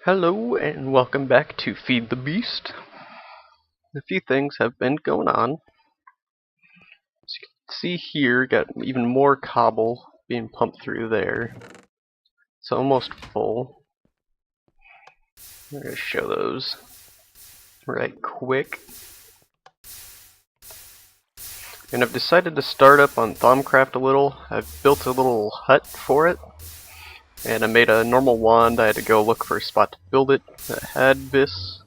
Hello and welcome back to Feed the Beast. A few things have been going on. As you can see here, got even more cobble being pumped through there. It's almost full. I'm going to show those right quick. And I've decided to start up on Thaumcraft a little. I've built a little hut for it. And I made a normal wand. I had to go look for a spot to build it that had this.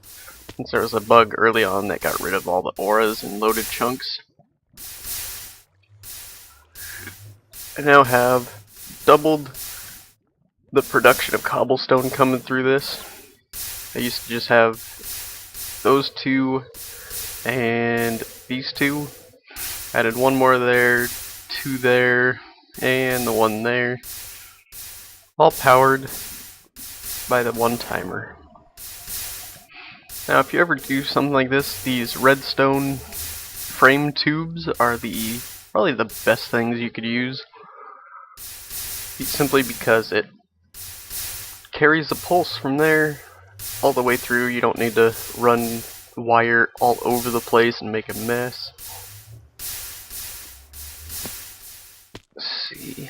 Since there was a bug early on that got rid of all the auras and loaded chunks. I now have doubled the production of cobblestone coming through this. I used to just have those two and these two. Added one more there, two there, and the one there. All powered by the one timer. Now if you ever do something like this, these redstone frame tubes are probably the best things you could use. Simply because it carries the pulse from there all the way through. You don't need to run wire all over the place and make a mess. Let's see.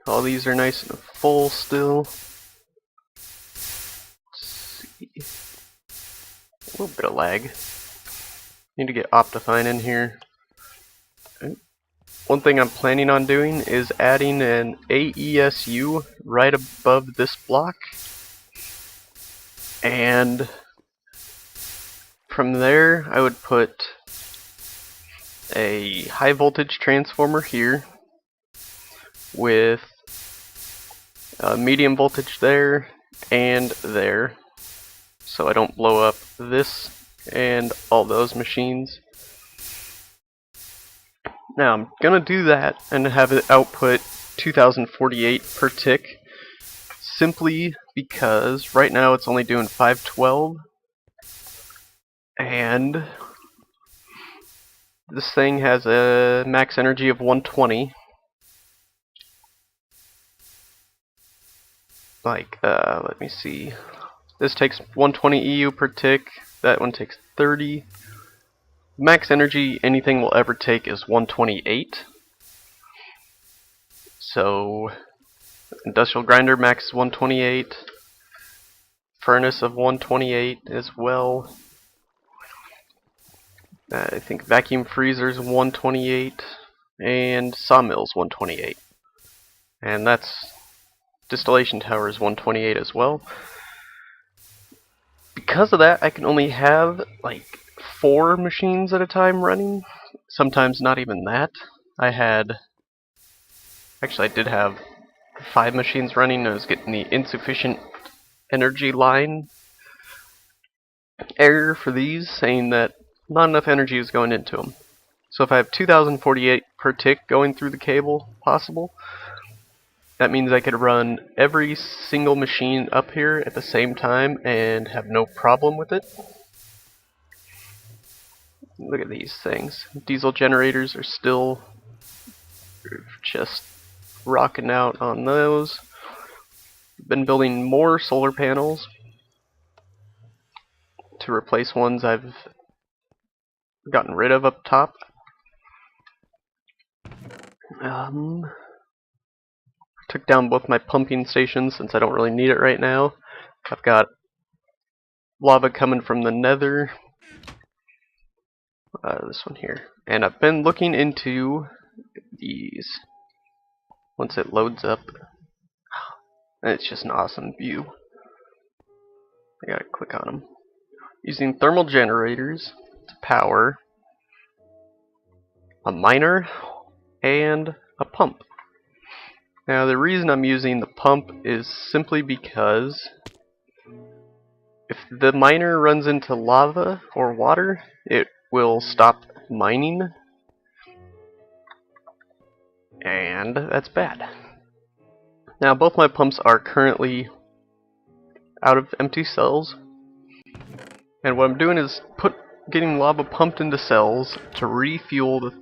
All these are nice and full still. Let's see. A little bit of lag. Need to get Optifine in here. One thing I'm planning on doing is adding an AESU right above this block. And from there I would put a high voltage transformer here with a medium voltage there and there, so I don't blow up this and all those machines. Now I'm gonna do that and have it output 2048 per tick, simply because right now it's only doing 512, and this thing has a max energy of 120. Let me see. This takes 120 EU per tick. That one takes 30. Max energy anything will ever take is 128. So, industrial grinder max is 128. Furnace of 128 as well. I think vacuum freezers 128 and sawmills 128. And that's distillation towers 128 as well. Because of that, I can only have like 4 machines at a time running. Sometimes not even that. I did have 5 machines running. I was getting the insufficient energy line error for these, saying that not enough energy is going into them. So if I have 2048 per tick going through the cable possible, that means I could run every single machine up here at the same time and have no problem with it. Look at these things. Diesel generators are still just rocking out on those. Been building more solar panels to replace ones I've gotten rid of up top. Took down both my pumping stations since I don't really need it right now. I've got lava coming from the nether. This one here. And I've been looking into these. Once it loads up, and it's just an awesome view. I gotta click on them. Using thermal generators to power a miner and a pump. Now the reason I'm using the pump is simply because if the miner runs into lava or water, it will stop mining, and that's bad. Now both my pumps are currently out of empty cells, and what I'm doing is getting lava pumped into cells to refuel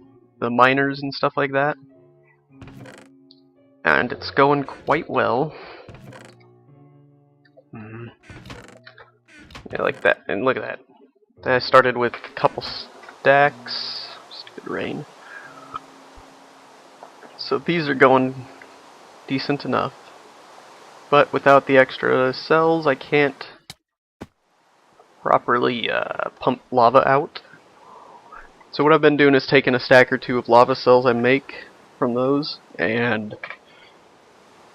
the miners and stuff like that, and it's going quite well. Yeah, like that. And look at that. I started with a couple stacks. Stupid rain. So these are going decent enough. But without the extra cells, I can't properly pump lava out. So what I've been doing is taking a stack or two of lava cells I make from those and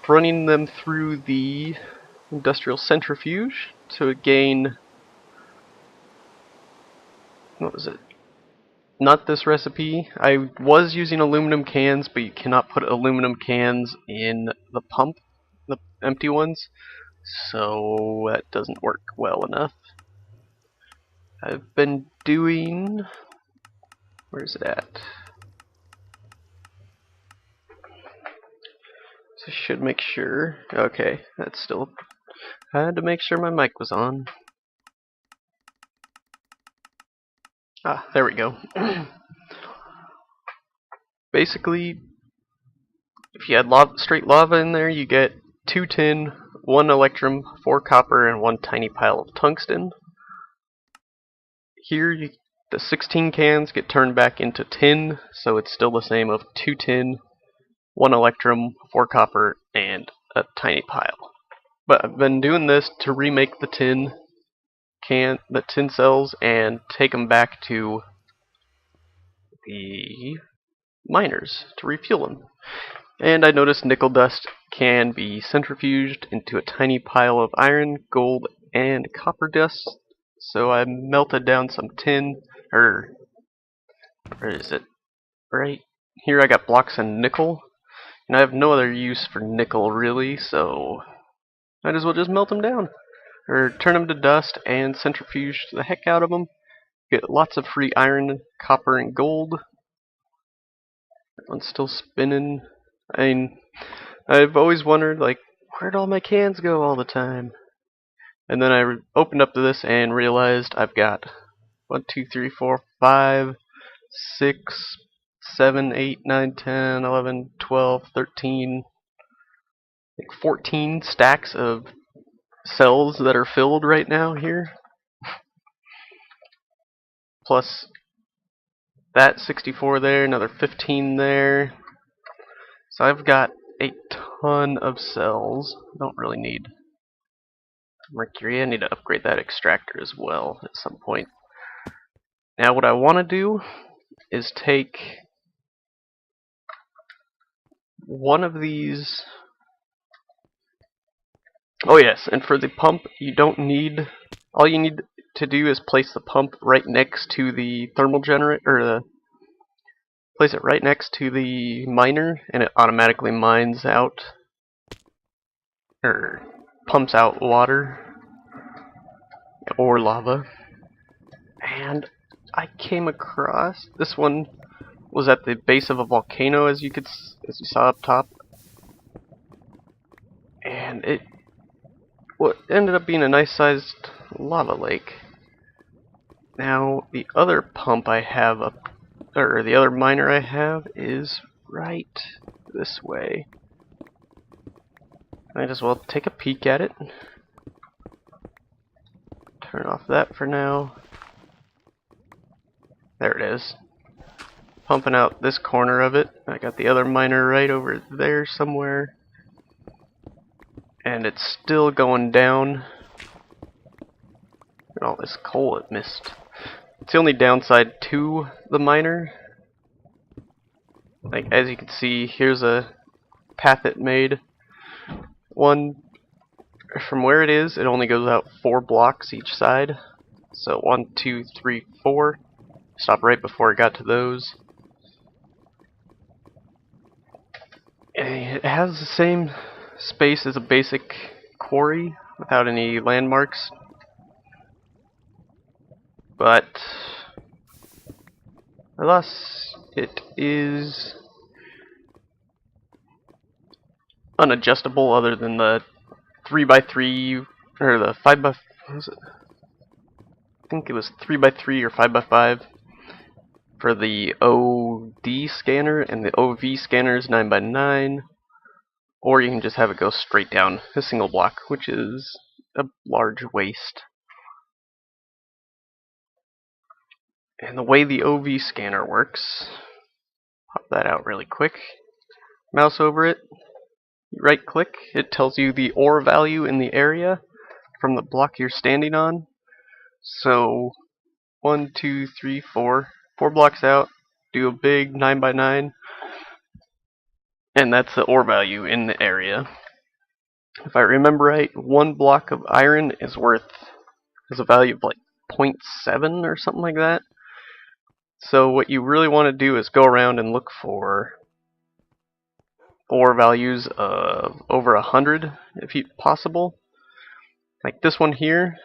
running them through the industrial centrifuge to gain, what was it? Not this recipe. I was using aluminum cans, but you cannot put aluminum cans in the pump, the empty ones, so that doesn't work well enough. I've been doing, where's it at? So I should make sure. Okay, that's still. I had to make sure my mic was on. Ah, there we go. Basically, if you had straight lava in there, you get 2 tin, 1 electrum, 4 copper, and 1 tiny pile of tungsten. Here, the 16 cans get turned back into tin, so it's still the same of 2 tin, 1 electrum, 4 copper, and a tiny pile. But I've been doing this to remake the tin cells and take them back to the miners to refuel them. And I noticed nickel dust can be centrifuged into a tiny pile of iron, gold, and copper dust. So I melted down some tin, or where is it? Right here I got blocks of nickel, and I have no other use for nickel really, so might as well just melt them down. Or turn them to dust and centrifuge the heck out of them. Get lots of free iron, copper, and gold. That one's still spinning. I mean, I've always wondered, like, where'd all my cans go all the time? And then I opened up to this and realized I've got 1, 2, 3, 4, 5, 6, 7, 8, 9, 10, 11, 12, 13, like 14 stacks of cells that are filled right now here. Plus that 64 there, another 15 there. So I've got a ton of cells. I don't really need mercury. I need to upgrade that extractor as well at some point. Now what I want to do is take one of these. Oh yes, and for the pump, you don't need. All you need to do is place the pump right next to the thermal generator, or place it right next to the miner, and it automatically mines out, or pumps out water or lava. And I came across this one was at the base of a volcano, as you saw up top, and it ended up being a nice sized lava lake. Now the other pump I have or the other miner I have is right this way. Might as well take a peek at it. Turn off that for now. There it is. Pumping out this corner of it. I got the other miner right over there somewhere. And it's still going down. And all this coal it missed. It's the only downside to the miner. Like, as you can see, here's a path it made. From where it is, it only goes out 4 blocks each side. So 1, 2, 3, 4. Stop right before it got to those. And it has the same space as a basic quarry without any landmarks. But alas, it is unadjustable other than the 3x3 or the 5x. What was it? I think it was 3x3 or 5x5 for the OD scanner, and the OV scanner is 9x9. Or you can just have it go straight down a single block, which is a large waste. And the way the OV scanner works, pop that out really quick, mouse over it, right click, it tells you the ore value in the area from the block you're standing on. So 1, 2, 3, 4 blocks out, do a big 9x9, and that's the ore value in the area. If I remember right, 1 block of iron is a value of like 0.7 or something like that. So what you really want to do is go around and look for ore values of over 100 if possible. Like this one here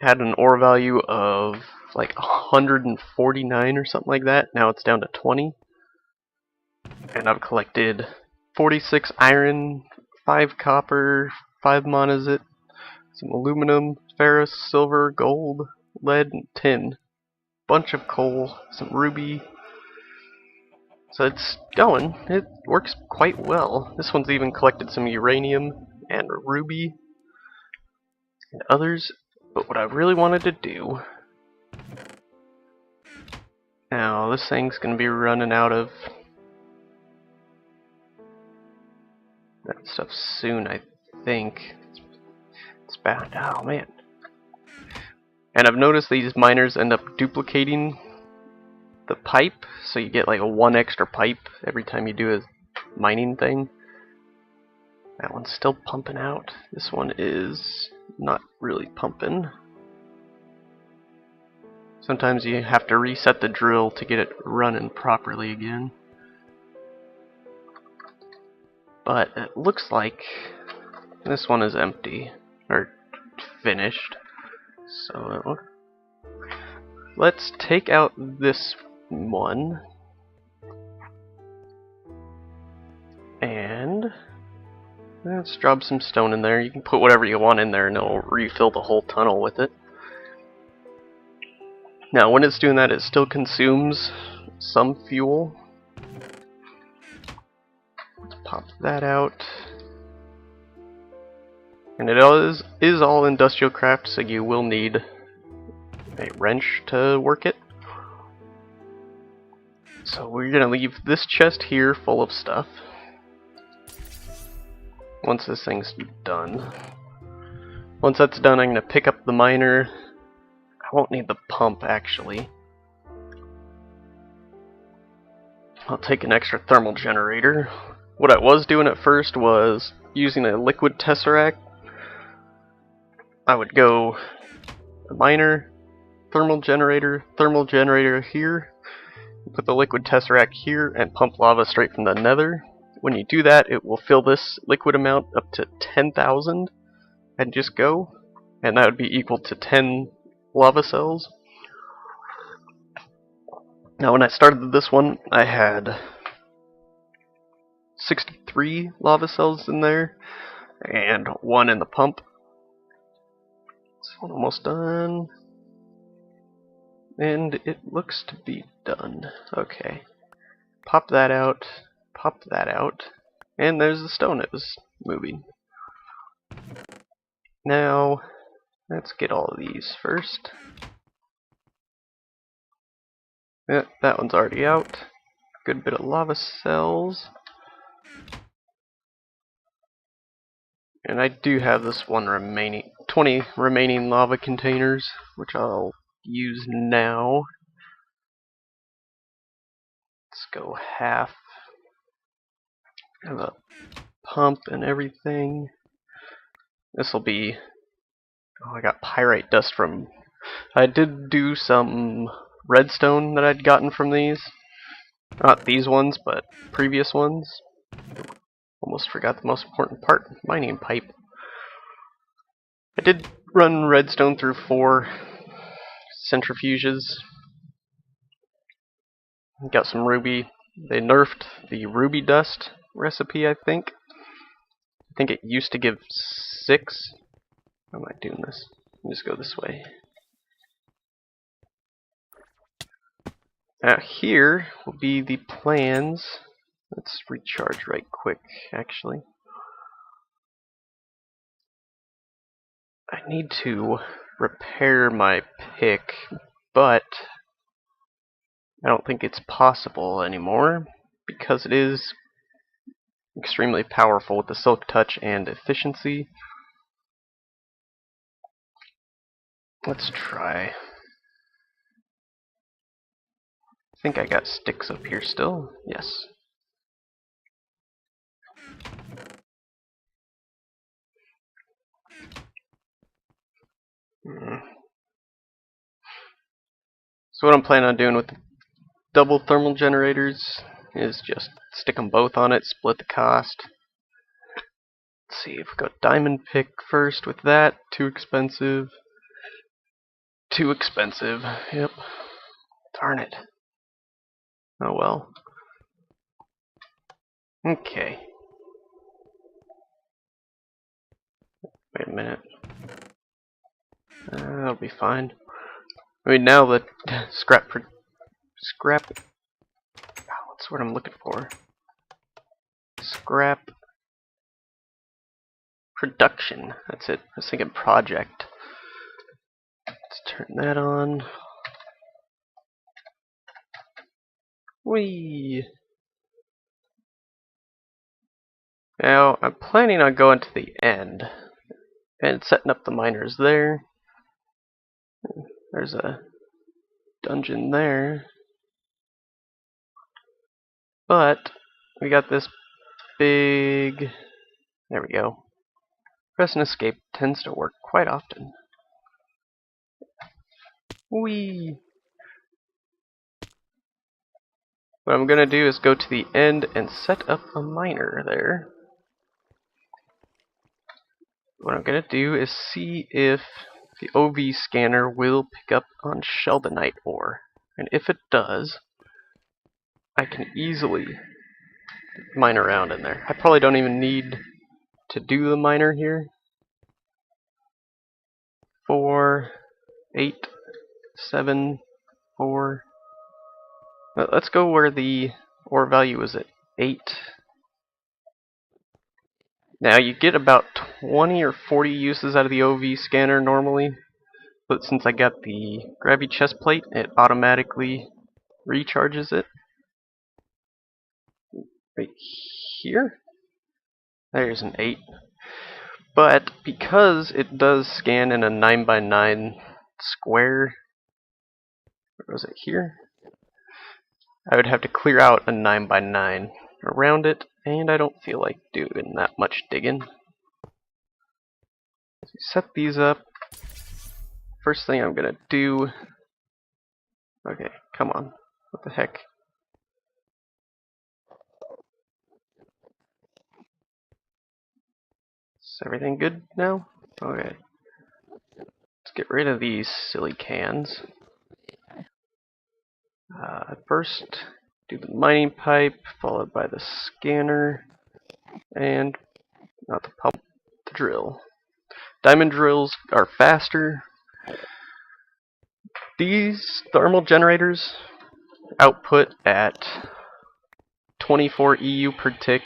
had an ore value of like 149 or something like that. Now it's down to 20. And I've collected 46 iron, 5 copper, 5 monazite, some aluminum, ferrous, silver, gold, lead, and tin. Bunch of coal, some ruby. So it's going. It works quite well. This one's even collected some uranium and ruby and others. But what I really wanted to do... Now, this thing's going to be running out of that stuff soon, I think. It's bad. Oh, man. And I've noticed these miners end up duplicating the pipe, so you get like a 1 extra pipe every time you do a mining thing. That one's still pumping out. This one is not really pumping. Sometimes you have to reset the drill to get it running properly again. But it looks like this one is empty, or finished. So let's take out this one. And let's drop some stone in there. You can put whatever you want in there and it'll refill the whole tunnel with it. Now when it's doing that, it still consumes some fuel. Let's pop that out. And it is all industrial craft, so you will need a wrench to work it. So we're going to leave this chest here full of stuff. Once this thing's done. Once that's done, I'm going to pick up the miner. I won't need the pump, actually. I'll take an extra thermal generator. What I was doing at first was using a liquid tesseract. I would go the miner, thermal generator here, put the liquid tesseract here, and pump lava straight from the nether. When you do that, it will fill this liquid amount up to 10,000 and just go, and that would be equal to 10 lava cells. Now when I started this one, I had 63 lava cells in there and 1 in the pump. This one almost done, and it looks to be done. Okay, pop that out, and there's the stone it was moving. Now let's get all of these first. Yeah, that one's already out. Good bit of lava cells. And I do have this 20 remaining lava containers, which I'll use now. Let's go half. Have a pump and everything. This will be... Oh, I got pyrite dust from... I did do some redstone that I'd gotten from these. Not these ones, but previous ones. Almost forgot the most important part, mining pipe. I did run redstone through 4 centrifuges. Got some ruby. They nerfed the ruby dust recipe, I think. I think it used to give 6. How am I doing this? Let me just go this way. Now here will be the plans. Let's recharge right quick, actually. I need to repair my pick, but I don't think it's possible anymore because it is extremely powerful with the silk touch and efficiency. Let's try. I think I got sticks up here still. Yes. So what I'm planning on doing with the double thermal generators is just stick them both on it, split the cost. Let's see if we go diamond pick first with that. Too expensive. Too expensive. Yep. Darn it. Oh well. Okay. Wait a minute. That'll be fine. I mean, now that scrap. What's what I'm looking for? Scrap production. That's it. I was thinking project. Let's turn that on. Whee! Now, I'm planning on going to the end and setting up the miners there. There's a dungeon there. But we got this big... There we go. Press and escape tends to work quite often. Whee! What I'm going to do is go to the end and set up a miner there. What I'm going to do is see if the OV scanner will pick up on sheldonite ore. And if it does, I can easily mine around in there. I probably don't even need to do the miner here. 4, 8, 7, 4. Let's go where the ore value is at 8. Now you get about 20 or 40 uses out of the OV scanner normally, but since I got the gravity chest plate, it automatically recharges it. Right here? There's an 8. But because it does scan in a 9x9 square, where was it here? I would have to clear out a 9x9 around it, and I don't feel like doing that much digging. So set these up. First thing I'm gonna do... Okay, come on. What the heck? Is everything good now? Okay. Let's get rid of these silly cans. First, do the mining pipe, followed by the scanner, and not the pump, the drill. Diamond drills are faster. These thermal generators output at 24 EU per tick,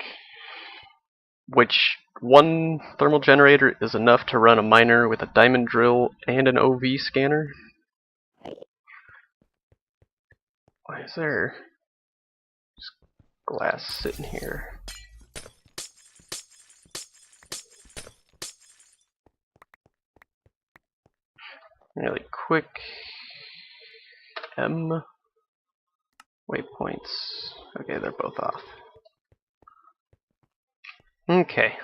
which one thermal generator is enough to run a miner with a diamond drill and an OV scanner. Why is there just glass sitting here? Really quick. M waypoints. Okay, they're both off. Okay.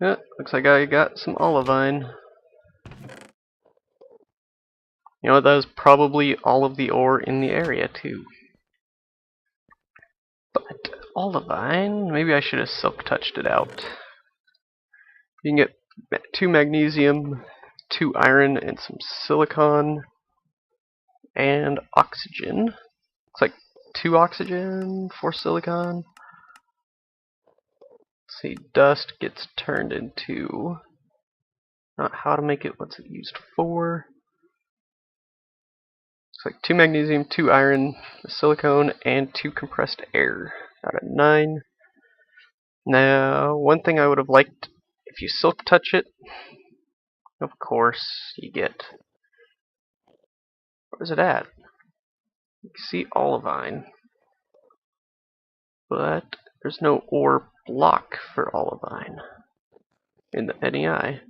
Looks like I got some olivine. You know, that was probably all of the ore in the area, too. But olivine, maybe I should have silk touched it out. You can get 2 magnesium, 2 iron, and some silicon, and oxygen. Looks like 2 oxygen, 4 silicon. Let's see, dust gets turned into... Not how to make it, what's it used for? Looks like 2 magnesium, 2 iron, silicone, and 2 compressed air. Out of 9. Now, one thing I would have liked, if you silk touch it, of course, you get... Where's it at? You can see olivine, but there's no ore block for olivine in the NEI.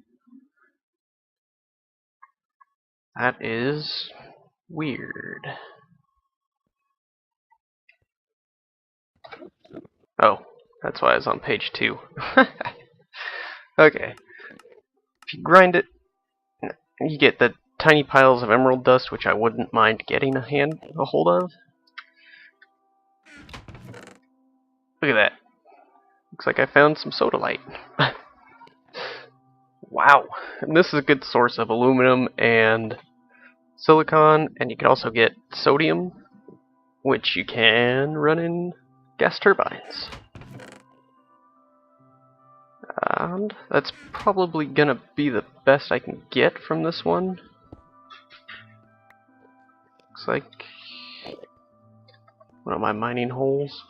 That is weird. Oh, that's why I was on page 2. Okay. If you grind it, you get the tiny piles of emerald dust, which I wouldn't mind getting a hold of. Look at that. Looks like I found some sodalite. Wow. And this is a good source of aluminum and silicon, and you can also get sodium, which you can run in gas turbines. And that's probably gonna be the best I can get from this one. Looks like one of my mining holes.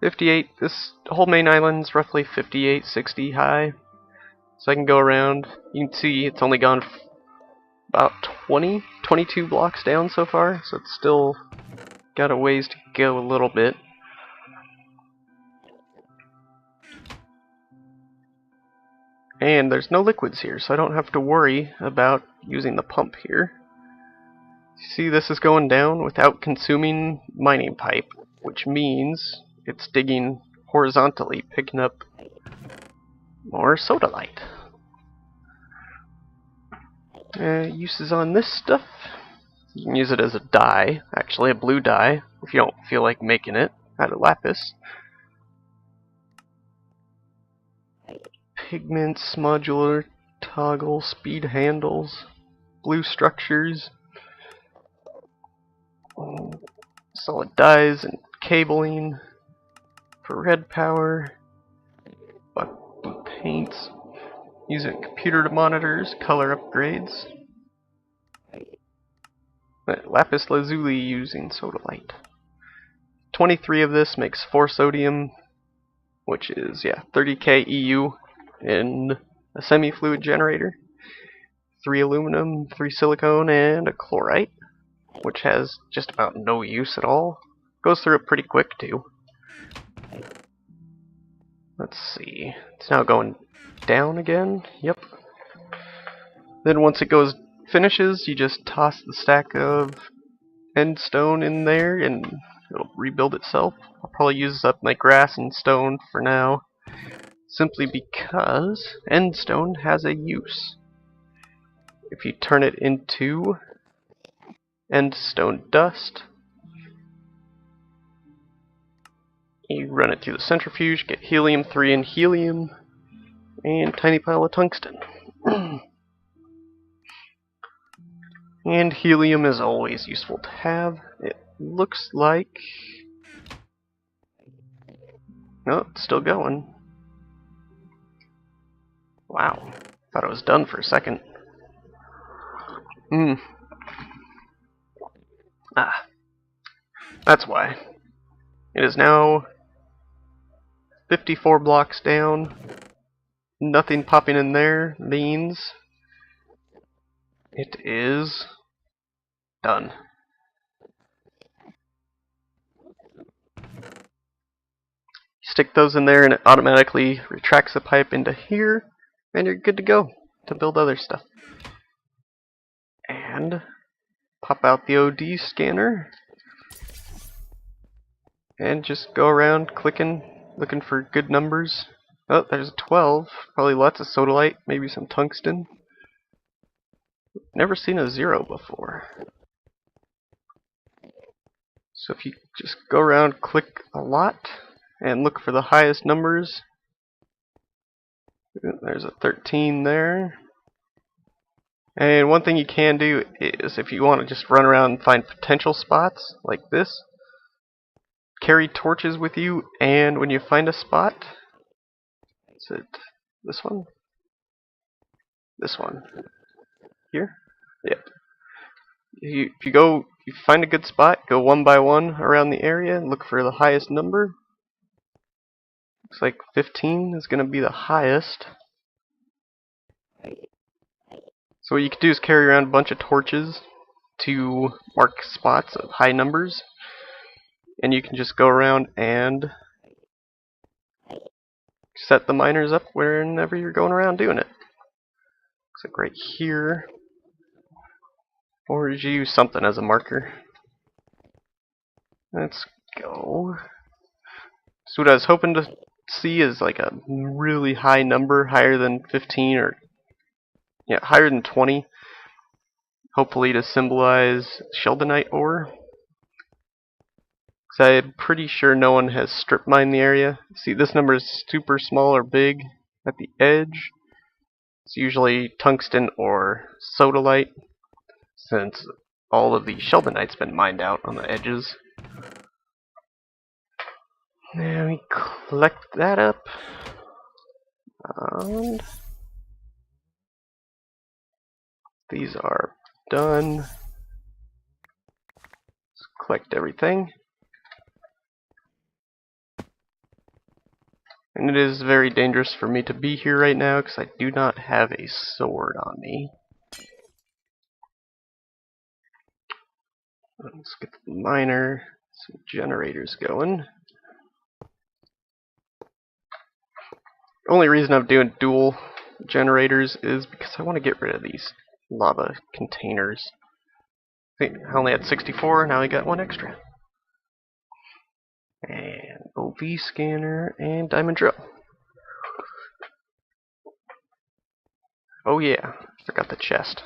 58, this whole main island's roughly 58, 60 high. So I can go around. You can see it's only gone about 22 blocks down so far, so it's still got a ways to go a little bit. And there's no liquids here, so I don't have to worry about using the pump here. See, this is going down without consuming mining pipe, which means it's digging horizontally, picking up more sodalite. Uses on this stuff. You can use it as a dye, actually a blue dye, if you don't feel like making it out of lapis. Pigments, modular, toggle, speed handles, blue structures, solid dyes and cabling for red power, buckboot paints, using computer monitors, color upgrades. Lapis lazuli using sodalite. 23 of this makes 4 sodium, which is, 30k EU in a semi-fluid generator. 3 aluminum, 3 silicone, and a chlorite, which has just about no use at all. Goes through it pretty quick, too. Let's see. It's now going down again. Yep. Then once it finishes, you just toss the stack of end stone in there and it'll rebuild itself. I'll probably use up my grass and stone for now, simply because end stone has a use. If you turn it into end stone dust, you run it through the centrifuge, get helium-3 and helium, and tiny pile of tungsten. And helium is always useful to have. It looks like... No, it's still going. Wow. Thought it was done for a second. Ah. That's why. It is now 54 blocks down. Nothing popping in there means it is done. Stick those in there and it automatically retracts the pipe into here, and you're good to go to build other stuff. And pop out the OD scanner and just go around clicking, looking for good numbers. Oh, there's a 12. Probably lots of sodalite, maybe some tungsten. Never seen a 0 before. So if you just go around, click a lot, and look for the highest numbers. There's a 13 there. And one thing you can do is, if you want to just run around and find potential spots like this, carry torches with you, and when you find a spot, is it this one? This one. Here? Yep. If you find a good spot, go one by one around the area and look for the highest number. Looks like 15 is going to be the highest. So what you can do is carry around a bunch of torches 2 mark spots of high numbers, and you can just go around and set the miners up whenever you're going around doing it. Looks like right here, or did you use something as a marker? Let's go. So what I was hoping to see is like a really high number, higher than 15 or higher than 20. Hopefully to symbolize Sheldonite ore. Because I'm pretty sure no one has strip mined the area. See, this number is super small or big at the edge. It's usually tungsten or sodalite, since all of the Sheldonite's been mined out on the edges. Now we collect that up. And these are done. Let's collect everything. And it is very dangerous for me to be here right now because I do not have a sword on me. Let's get the miner, some generators going. The only reason I'm doing dual generators is because I want to get rid of these lava containers. I think I only had 64, now I got 1 extra. And OV scanner and diamond drill. Oh yeah, forgot the chest.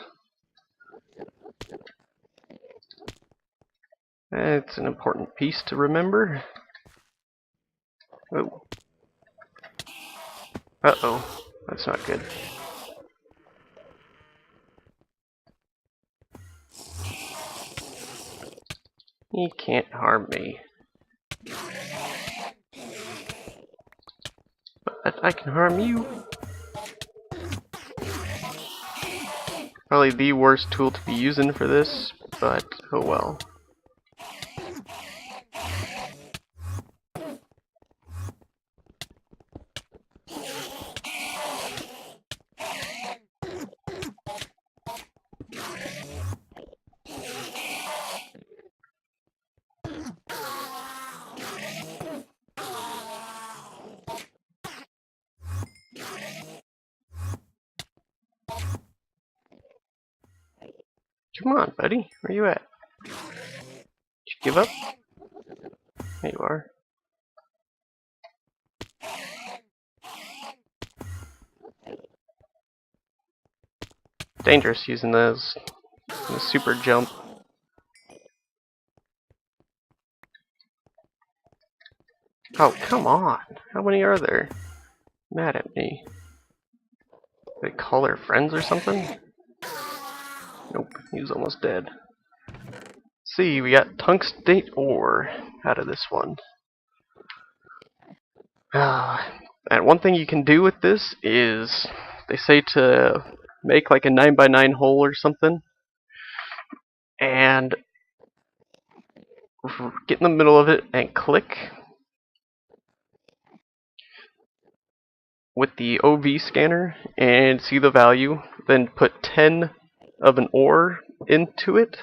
It's an important piece to remember. Oh. Uh-oh, that's not good. He can't harm me. But I can harm you. Probably the worst tool to be using for this, but oh well. Come on, buddy. Where you at? Did you give up? There you are. Dangerous using those. The super jump. Oh, come on. How many are there? Mad at me. They call their friends or something? Nope, he was almost dead. See, we got tungstate ore out of this one. And one thing you can do with this is, they say to make like a 9x9 hole or something, and get in the middle of it and click with the OV scanner and see the value, then put 10 of an ore into it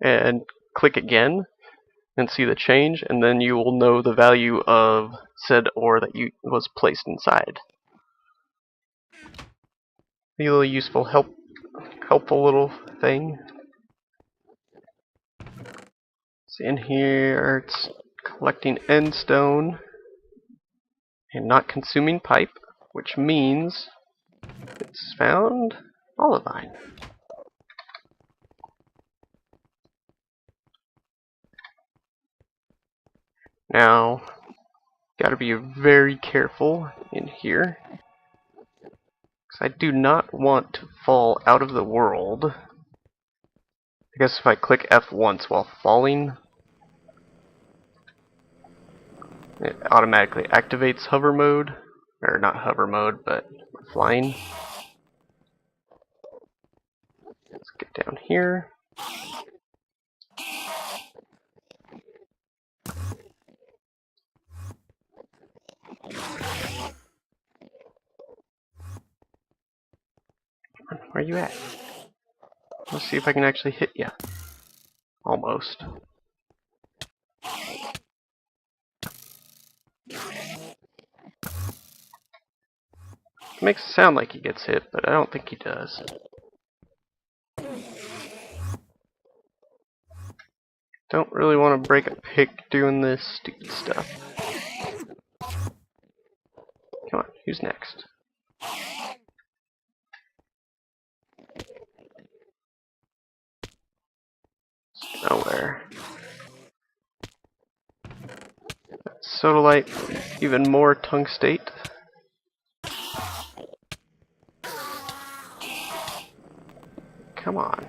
and click again and see the change, and then you will know the value of said ore that was placed inside. Really useful, helpful little thing. So in here it's collecting end stone and not consuming pipe, which means it's found olivine. Now, gotta be very careful in here, because I do not want to fall out of the world. I guess if I click F once while falling, it automatically activates hover mode. Or not hover mode, but flying. Let's get down here. Where you at? Let's see if I can actually hit you. Almost. Makes it sound like he gets hit, but I don't think he does. Don't really want to break a pick doing this stupid stuff. Come on, who's next? Nowhere. Sodalite, even more tungstate. Come on.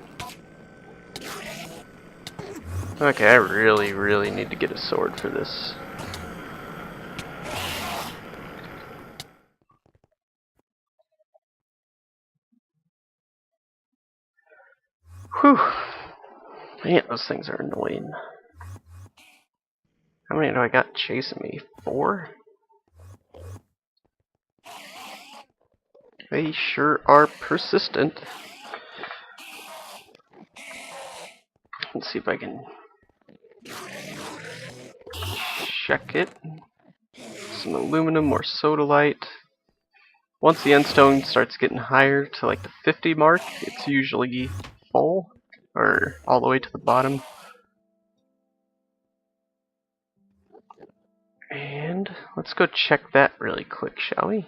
Okay, I really need to get a sword for this. Whew. Man, those things are annoying. How many do I got chasing me? 4? They sure are persistent. Let's see if I can check it. Some aluminum or sodalite. Once the endstone starts getting higher to like the 50 mark, it's usually full, or all the way to the bottom. And let's go check that really quick, shall we?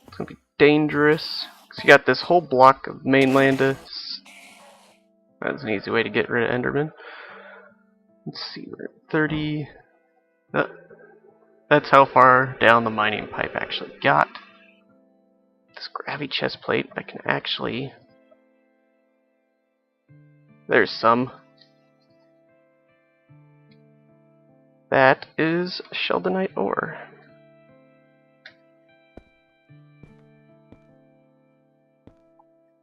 It's gonna be dangerous, because you got this whole block of mainland. That's an easy way to get rid of Enderman. Let's see, we're at 30. That's how far down the mining pipe actually got. This gravity chest plate, I can actually... There's some. That is sheldonite ore.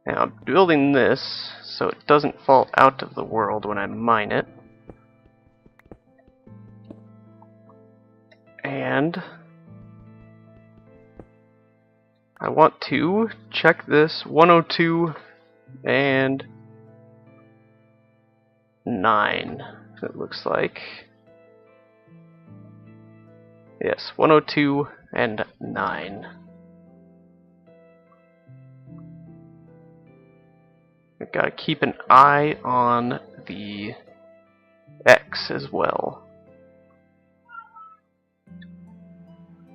Now I'm building this so it doesn't fall out of the world when I mine it. And I want to check this 102 and 9, it looks like. Yes, 102 and 9. I've got to keep an eye on the X as well.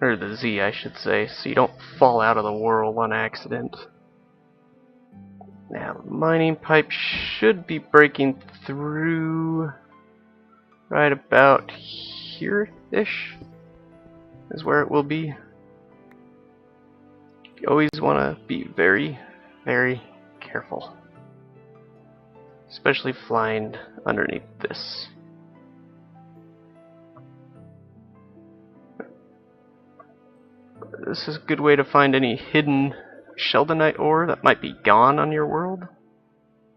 Or the Z, I should say, so you don't fall out of the world on accident. Now, the mining pipe should be breaking through right about here-ish, is where it will be. You always want to be very, very careful. Especially flying underneath this. This is a good way to find any hidden sheldonite ore that might be gone on your world.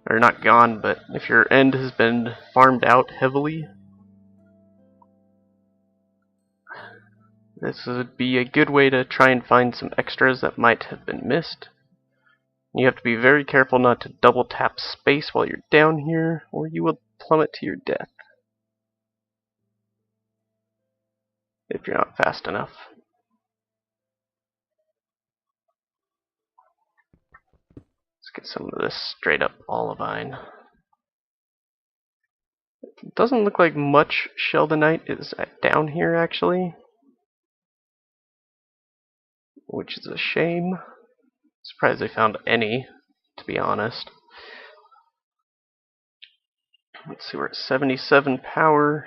Or not gone, but if your end has been farmed out heavily. This would be a good way to try and find some extras that might have been missed. You have to be very careful not to double tap space while you're down here, or you will plummet to your death. If you're not fast enough. Let's get some of this straight up olivine. It doesn't look like much sheldonite is down here actually, which is a shame. Surprised they found any, to be honest. Let's see, we're at 77 power.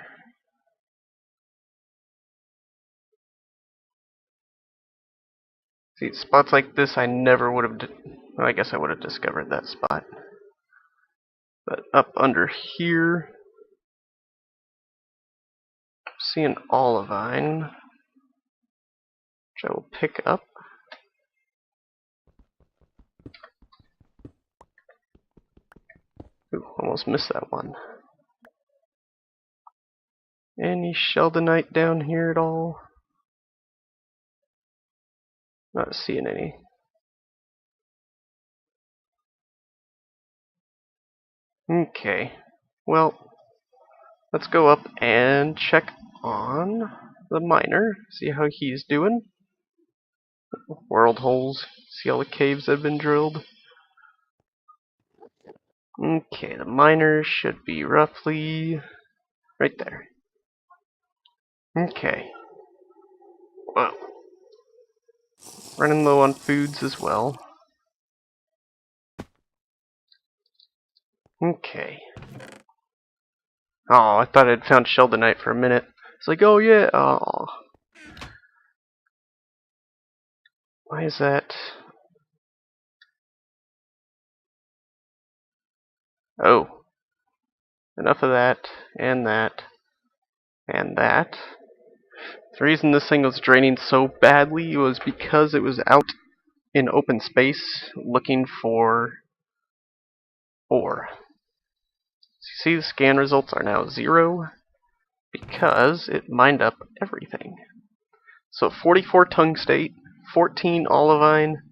See, spots like this I never would have... Well, I guess I would have discovered that spot. But up under here, I'm seeing olivine, which I will pick up. Ooh, almost missed that one. Any sheldonite down here at all? Not seeing any. Okay. Well, let's go up and check on the miner, see how he's doing. World holes, see all the caves that have been drilled. Okay, the miner should be roughly right there. Okay. Well, running low on foods as well. Okay. Oh, I thought I'd found Sheldonite for a minute. It's like, oh yeah, oh. Why is that? Oh. Enough of that, and that, and that. The reason this thing was draining so badly was because it was out in open space looking for ore. So you see the scan results are now 0 because it mined up everything. So 44 tungstate, 14 olivine,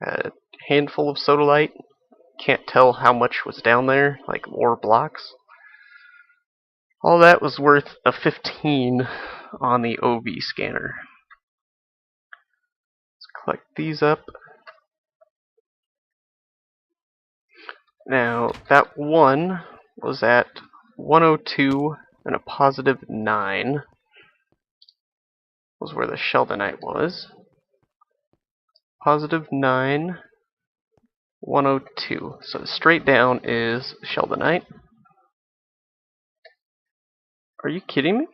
a handful of sodalite. Can't tell how much was down there, like ore blocks. All that was worth a 15 on the OV scanner. Let's collect these up. Now, that one was at 102 and a positive 9 was where the Sheldonite was. Positive 9, 102. So straight down is Sheldonite. Are you kidding me?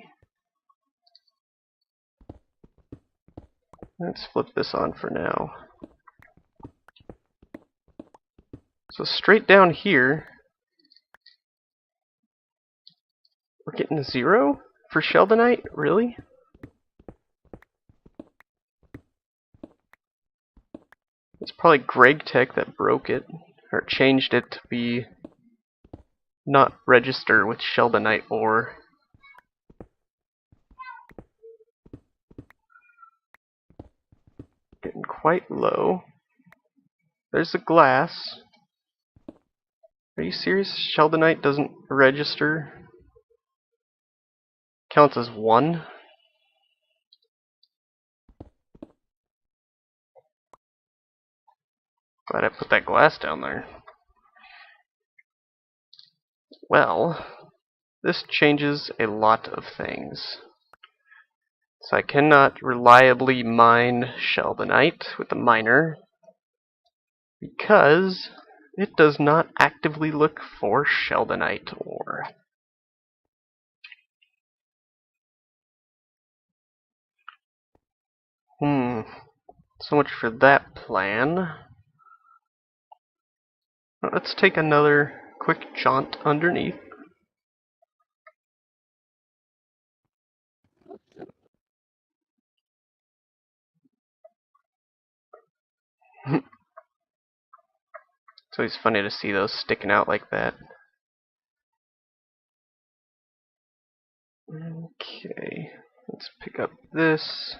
Let's flip this on for now. So straight down here, we're getting 0 for Sheldonite? Really? It's probably Greg Tech that broke it, or changed it to be not register with Sheldonite ore. Getting quite low. There's the glass. Are you serious? Sheldonite doesn't register? Counts as 1? Glad I put that glass down there. Well, this changes a lot of things. So I cannot reliably mine Sheldonite with the miner because it does not actively look for Sheldonite ore. So much for that plan. Let's take another quick jaunt underneath. It's always funny to see those sticking out like that. Okay, let's pick up this.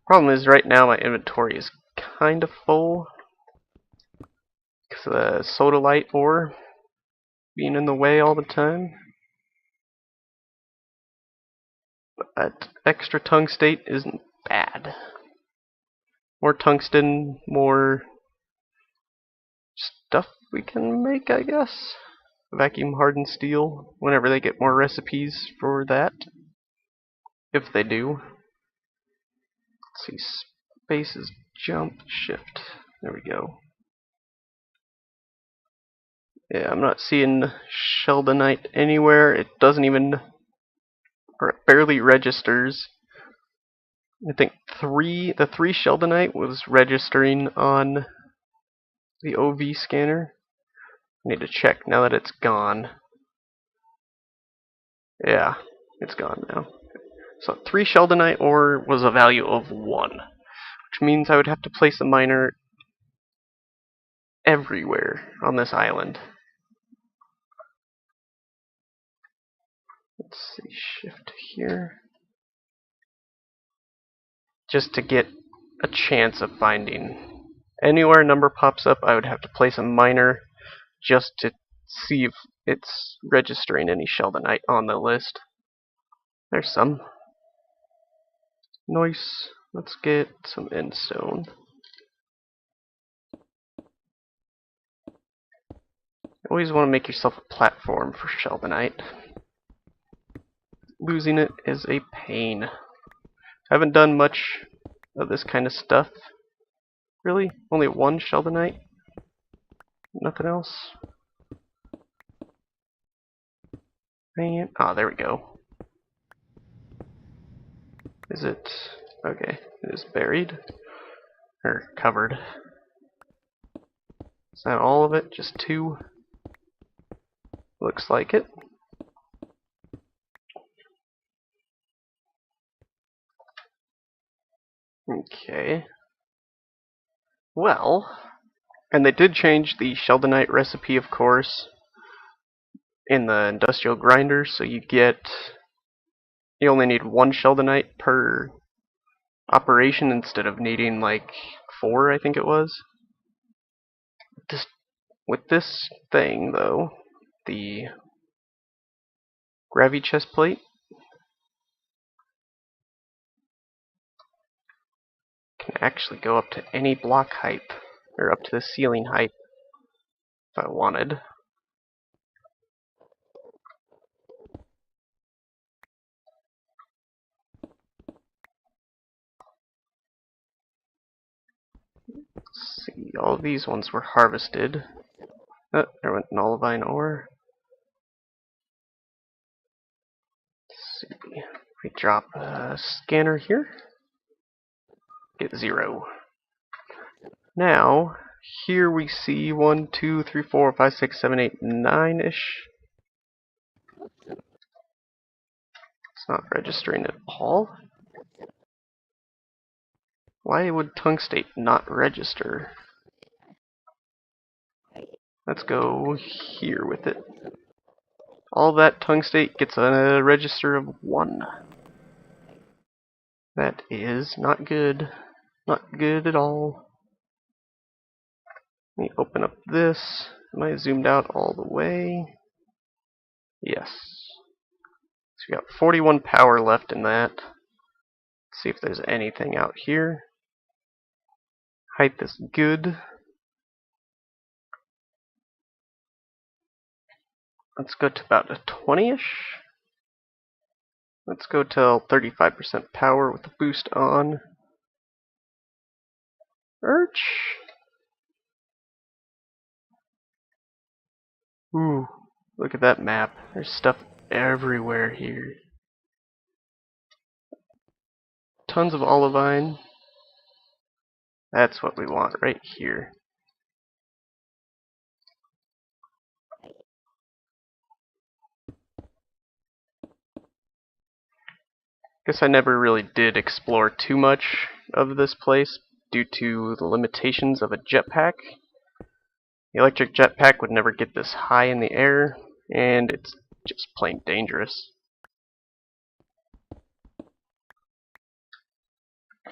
Problem is, right now my inventory is kind of full because of the sodalite ore being in the way all the time. But extra tungstate isn't bad. More tungsten, more stuff we can make, I guess. Vacuum hardened steel, whenever they get more recipes for that. If they do. Let's see, spaces, jump, shift. There we go. Yeah, I'm not seeing Sheldonite anywhere. It doesn't even, or it barely registers. I think the 3 Sheldonite was registering on the OV scanner. I need to check now that it's gone. Yeah, it's gone now. So 3 Sheldonite ore was a value of 1, which means I would have to place a miner everywhere on this island. Let's see, shift here. Just to get a chance of finding. Anywhere a number pops up, I would have to place a miner just to see if it's registering any sheldonite on the list. There's some. Nice. Let's get some endstone. Always want to make yourself a platform for sheldonite. Losing it is a pain. Haven't done much of this kind of stuff. Really? Only one sheldonite? Nothing else? Ah, there we go. Is it... okay, it is buried. Or covered. Is that all of it? Just 2? Looks like it. Okay. Well, and they did change the sheldonite recipe, of course, in the industrial grinder, so you only need 1 sheldonite per operation instead of needing like 4, I think it was. With this thing, though, the gravity chest plate can actually go up to any block height, or up to the ceiling height, if I wanted. Let's see, all of these ones were harvested. Oh, there went an olivine ore. Let's see, we drop a scanner here. Get 0. Now, here we see 1, 2, 3, 4, 5, 6, 7, 8, 9-ish. It's not registering at all. Why would tungstate not register? Let's go here with it. All that tungstate gets a register of 1. That is not good. Not good at all. Let me open up this. Am I zoomed out all the way? Yes. So we got 41 power left in that. Let's see if there's anything out here. Height is good. Let's go to about a 20-ish. Let's go till 35% power with the boost on. Urch. Ooh, look at that map. There's stuff everywhere here. Tons of olivine. That's what we want right here. Guess I never really did explore too much of this place due to the limitations of a jetpack. The electric jetpack would never get this high in the air, and it's just plain dangerous.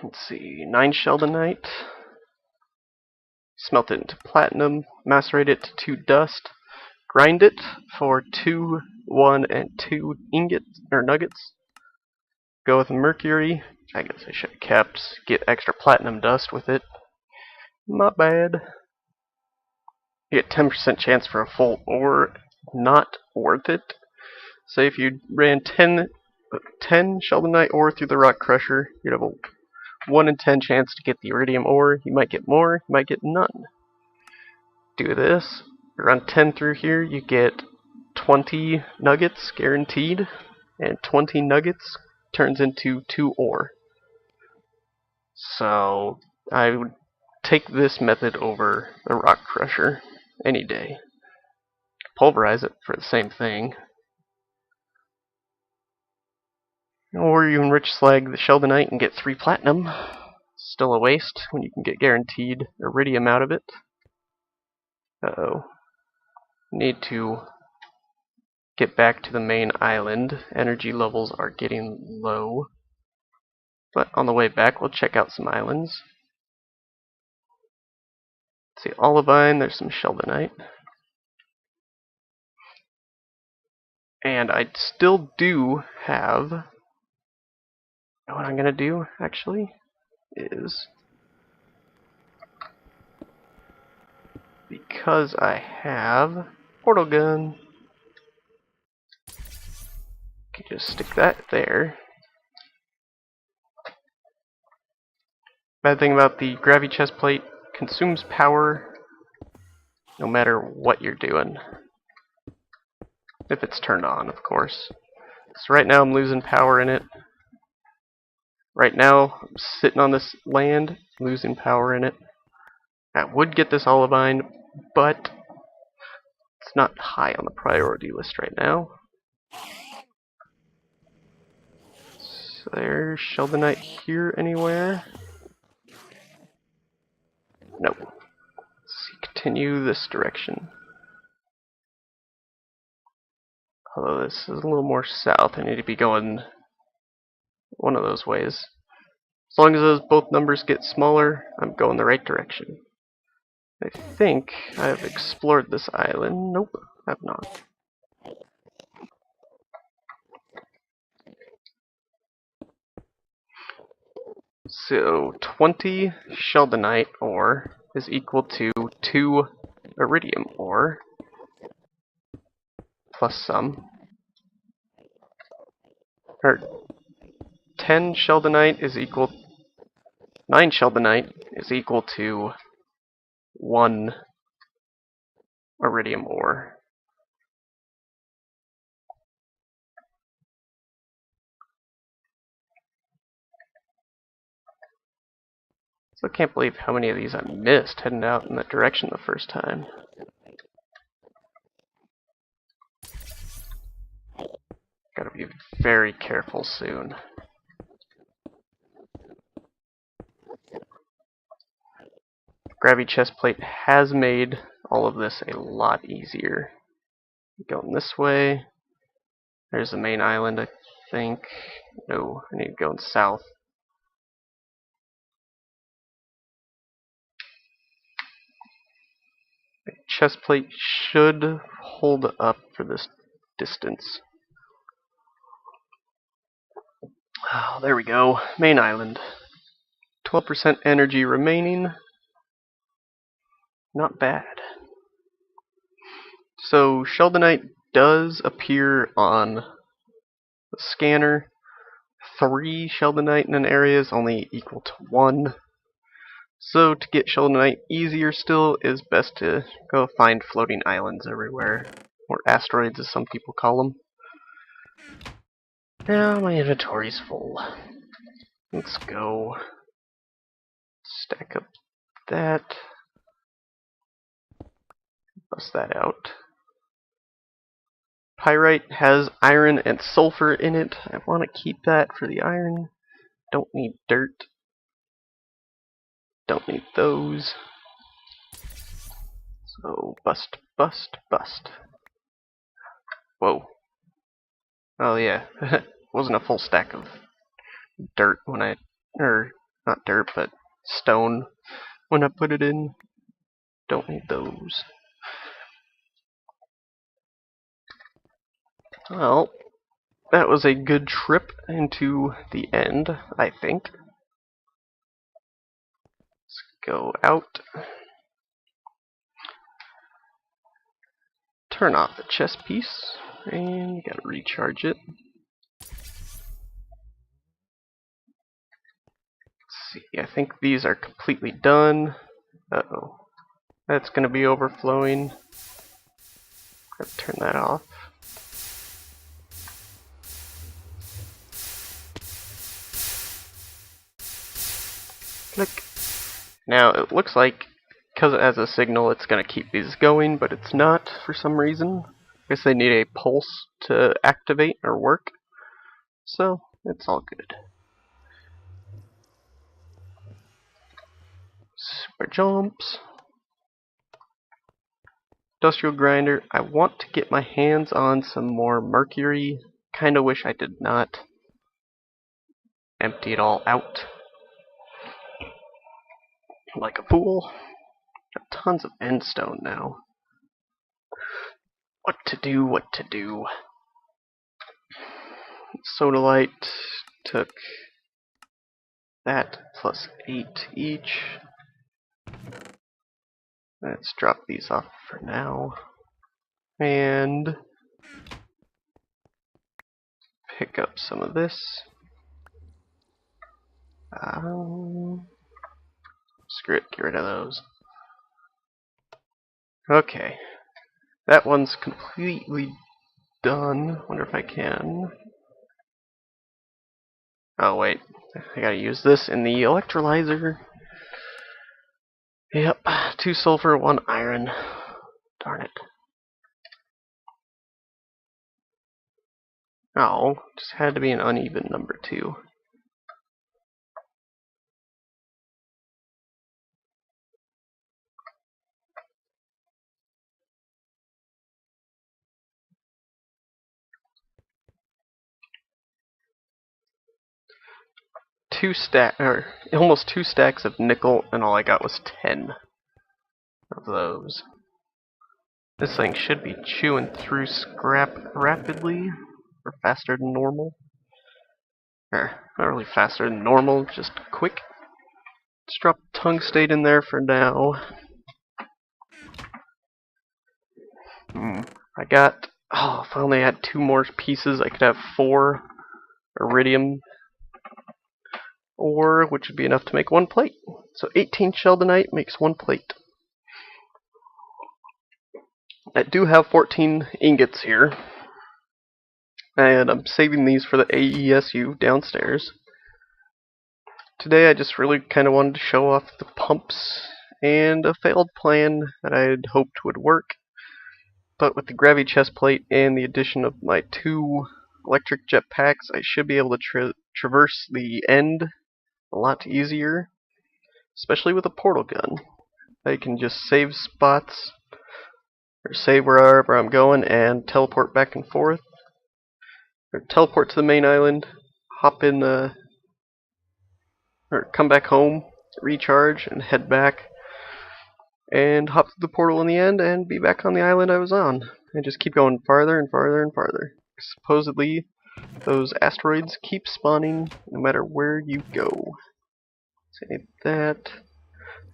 Let's see, 9 sheldonite. Smelt it into platinum, macerate it to 2 dust, grind it for 2, 1, and 2 ingots or nuggets. Go with mercury. I guess I should have kept. Get extra platinum dust with it. Not bad. You get 10% chance for a full ore. Not worth it. Say if you ran 10 sheldonite ore through the rock crusher, you'd have a 1 in 10 chance to get the iridium ore. You might get more, you might get none. Do this. Run 10 through here, you get 20 nuggets guaranteed, and 20 nuggets turns into 2 ore. So I would take this method over the rock crusher any day. Pulverize it for the same thing. Or you enrich slag the sheldonite and get 3 platinum. Still a waste when you can get guaranteed iridium out of it. Uh-oh. Need to get back to the main island. Energy levels are getting low. But on the way back, we'll check out some islands. Let's see, olivine, there's some sheldonite. And I still do have... What I'm gonna do, actually, is... Because I have portal gun, I can just stick that there. Bad thing about the gravity chest plate, consumes power no matter what you're doing. If it's turned on, of course. So right now I'm losing power in it. Right now, I'm sitting on this land, losing power in it. I would get this olivine, but it's not high on the priority list right now. So there's Sheldonite here anywhere? Nope. Let's continue this direction. Although this is a little more south, I need to be going one of those ways. As long as those both numbers get smaller, I'm going the right direction. I think I've explored this island. Nope, I've not. So 20 Sheldonite ore is equal to 2 iridium ore plus some. Or 10 Sheldonite is equal 9 Sheldonite is equal to 1 iridium ore. So I can't believe how many of these I missed heading out in that direction the first time. Gotta be very careful soon. Gravity chest plate has made all of this a lot easier. Going this way. There's the main island, I think. No, I need to go south. The chest plate should hold up for this distance. Oh, there we go. Main island. 12% energy remaining. Not bad. So Sheldonite does appear on the scanner. 3 Sheldonite in an area is only equal to 1. So to get Sheldonite easier still is best to go find floating islands everywhere. Or asteroids as some people call them. Now my inventory's full. Let's go stack up that. Bust that out. Pyrite has iron and sulfur in it. I want to keep that for the iron. Don't need dirt. Don't need those. So bust, bust, bust. Whoa. Oh yeah. Wasn't a full stack of dirt when I, or not dirt, but stone when I put it in. Don't need those. Well, that was a good trip into the end, I think. Let's go out. Turn off the chest piece, and you gotta recharge it. Let's see, I think these are completely done. Uh-oh. That's gonna be overflowing. Gotta turn that off. Click. Now it looks like because it has a signal it's going to keep these going, but it's not for some reason. I guess they need a pulse to activate or work, so it's all good. Super jumps. Industrial grinder. I want to get my hands on some more mercury. Kinda wish I did not empty it all out like a fool. Got tons of endstone now. What to do, what to do. Sodalite took that plus 8 each. Let's drop these off for now. And pick up some of this. Screw it, get rid of those. Okay, that one's completely done. Wonder if I can. Oh wait, I gotta use this in the electrolyzer. Yep, 2 sulfur, 1 iron. Darn it. Oh, just had to be an uneven number too. Almost 2 stacks of nickel, and all I got was 10 of those. This thing should be chewing through scrap rapidly, or faster than normal. Or, not really faster than normal, just quick. Let's drop tungstate in there for now. If I only had 2 more pieces, I could have 4 iridium ore, which would be enough to make 1 plate. So 18 sheldonite makes 1 plate. I do have 14 ingots here, and I'm saving these for the AESU downstairs. Today I just really kind of wanted to show off the pumps and a failed plan that I had hoped would work, but with the gravity chest plate and the addition of my 2 electric jetpacks, I should be able to traverse the end a lot easier, especially with a portal gun. I can just save spots, or save wherever I'm going, and teleport back and forth, or teleport to the main island, hop in or come back home, recharge, and head back, and hop through the portal in the end, and be back on the island I was on, and just keep going farther and farther and farther. Supposedly, those asteroids keep spawning no matter where you go. Save that.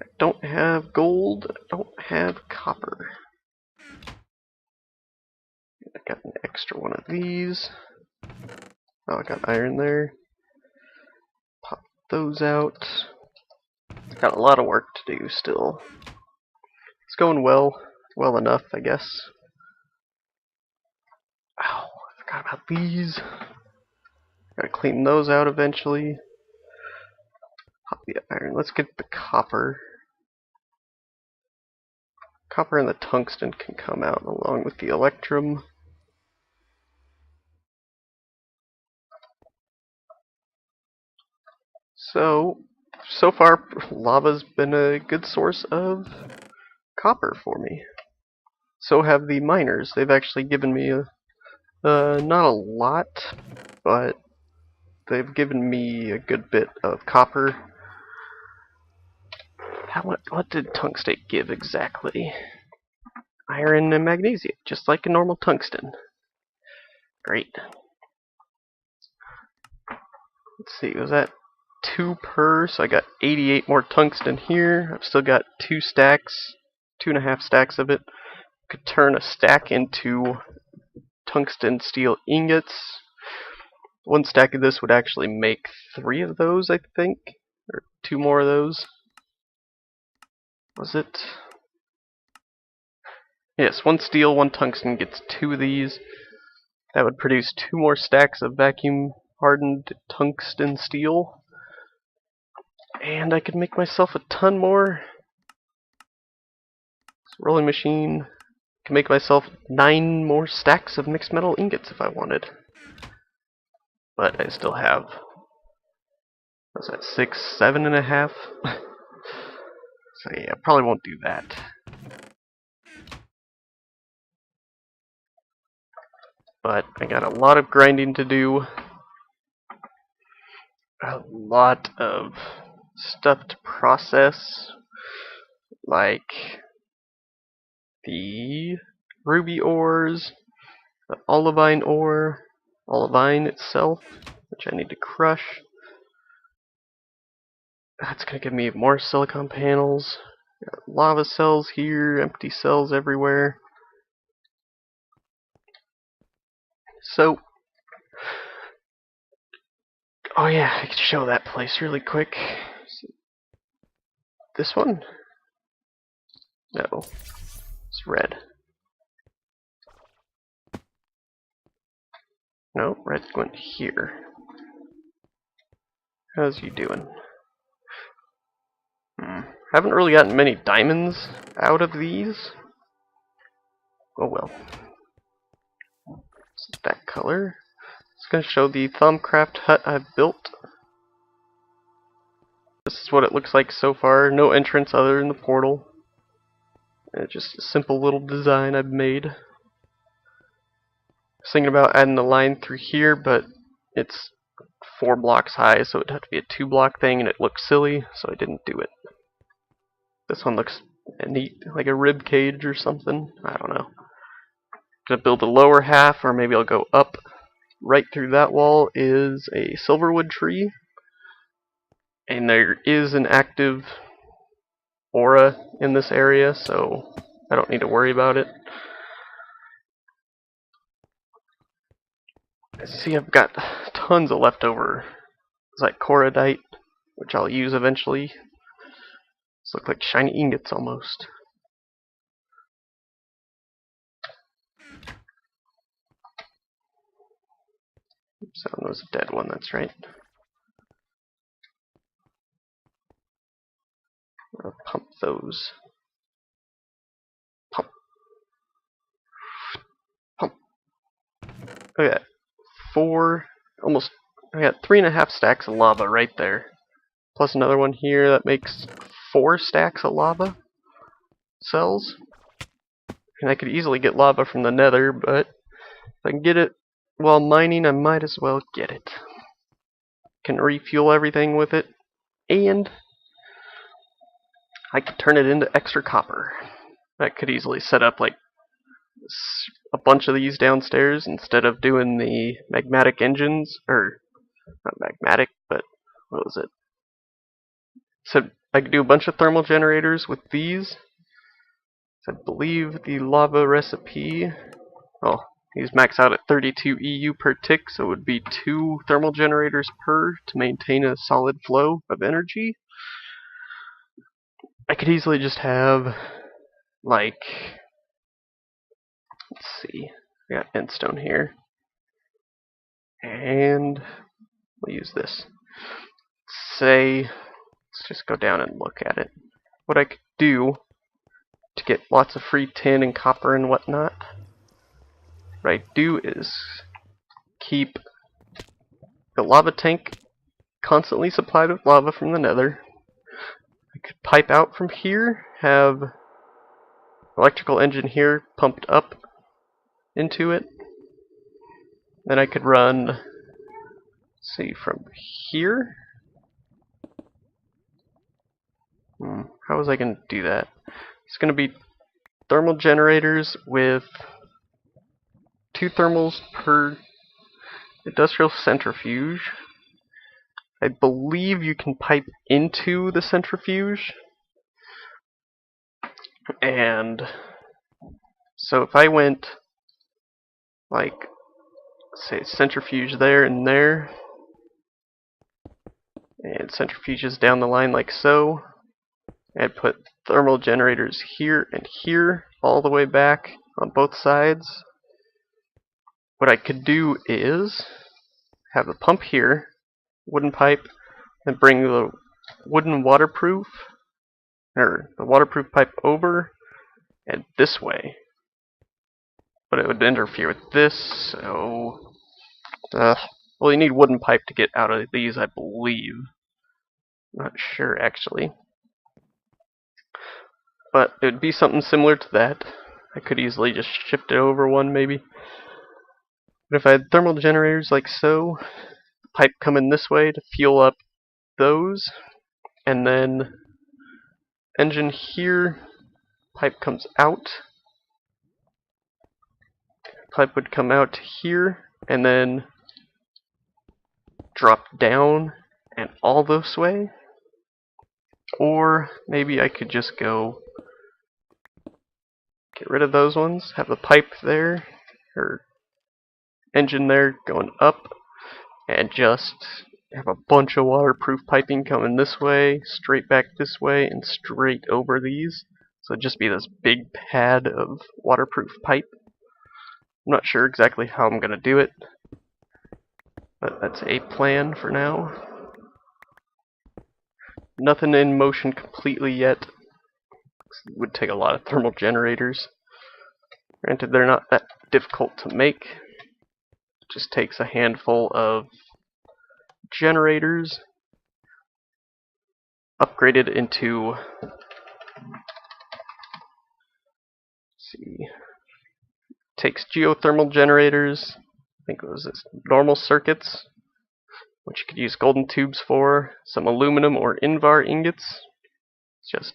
I don't have gold, I don't have copper. I got an extra one of these. Oh, I got iron there. Pop those out. Got a lot of work to do still. It's going well enough, I guess. Ow, I forgot about these. Gotta clean those out eventually. Pop the iron. Let's get the copper. Copper and the tungsten can come out along with the electrum. So far, lava's been a good source of copper for me. So have the miners. They've actually given me not a lot, but they've given me a good bit of copper. What did tungstate give exactly? Iron and magnesium, just like a normal tungsten. Great. Let's see, was that 2 per? So I got 88 more tungsten here. I've still got 2 stacks, 2.5 stacks of it. Could turn a stack into tungsten steel ingots. 1 stack of this would actually make 3 of those, I think, or 2 more of those. Was it? Yes, 1 steel, 1 tungsten gets 2 of these. That would produce 2 more stacks of vacuum hardened tungsten steel. And I could make myself a ton more. Rolling machine. Can make myself 9 more stacks of mixed metal ingots if I wanted. But I still have, what's that, 6, 7.5? So yeah, I probably won't do that. But I got a lot of grinding to do. A lot of stuff to process. Like the ruby ores, the olivine ore, olivine itself, which I need to crush. That's gonna give me more silicon panels. Got lava cells here, empty cells everywhere. So, oh yeah, I could show that place really quick. This one? No, it's red. No, red went here. How's you doing? Haven't really gotten many diamonds out of these. Oh well. It's that color. It's going to show the Thumbcraft hut I've built. This is what it looks like so far. No entrance other than the portal. And just a simple little design I've made. I was thinking about adding a line through here, but it's 4 blocks high, so it'd have to be a 2-block thing, and it looks silly, so I didn't do it. This one looks neat, like a rib cage or something. I don't know. Gonna build the lower half, or maybe I'll go up. Right through that wall is a silverwood tree, and there is an active aura in this area, so I don't need to worry about it. See, I've got tons of leftover Zycorodite, which I'll use eventually. These look like shiny ingots almost. Oops, that one was a dead one, that's right. I'll pump those. Pump. Pump. I got 4, almost, I got 3.5 stacks of lava right there. Plus another one here that makes 4 stacks of lava cells. And I could easily get lava from the nether, but if I can get it while mining, I might as well get it. Can refuel everything with it, and I could turn it into extra copper. I could easily set up like a bunch of these downstairs instead of doing the magmatic engines, or not magmatic, but what was it? So I could do a bunch of thermal generators with these. I believe the lava recipe, oh, these max out at 32 EU per tick, so it would be 2 thermal generators per to maintain a solid flow of energy. I could easily just have, like, let's see, we got endstone here, and we'll use this. Say, let's just go down and look at it. What I could do to get lots of free tin and copper and whatnot, what I do is keep the lava tank constantly supplied with lava from the nether. I could pipe out from here, have electrical engine here pumped up into it. Then I could run, let's see, from here. How was I going to do that? It's going to be thermal generators with 2 thermals per industrial centrifuge. I believe you can pipe into the centrifuge. And so if I went, like, say, centrifuge there and there, and centrifuges down the line like so, and put thermal generators here and here, all the way back on both sides, what I could do is have a pump here, wooden pipe, and bring the wooden waterproof, or the waterproof pipe over and this way. But it would interfere with this, so well, you need wooden pipe to get out of these, I believe. Not sure actually, but it would be something similar to that. I could easily just shift it over one maybe. But if I had thermal generators like so, pipe coming this way to fuel up those, and then engine here, pipe comes out, pipe would come out here, and then drop down and all this way. Or maybe I could just go get rid of those ones, have the pipe there, or engine there going up, and just have a bunch of waterproof piping coming this way, straight back this way, and straight over these. So it'd just be this big pad of waterproof pipe. I'm not sure exactly how I'm going to do it, but that's a plan for now. Nothing in motion completely yet. It would take a lot of thermal generators. Granted, they're not that difficult to make. It just takes a handful of generators upgraded into, takes geothermal generators, I think it was this, normal circuits, which you could use golden tubes for, some aluminum or Invar ingots.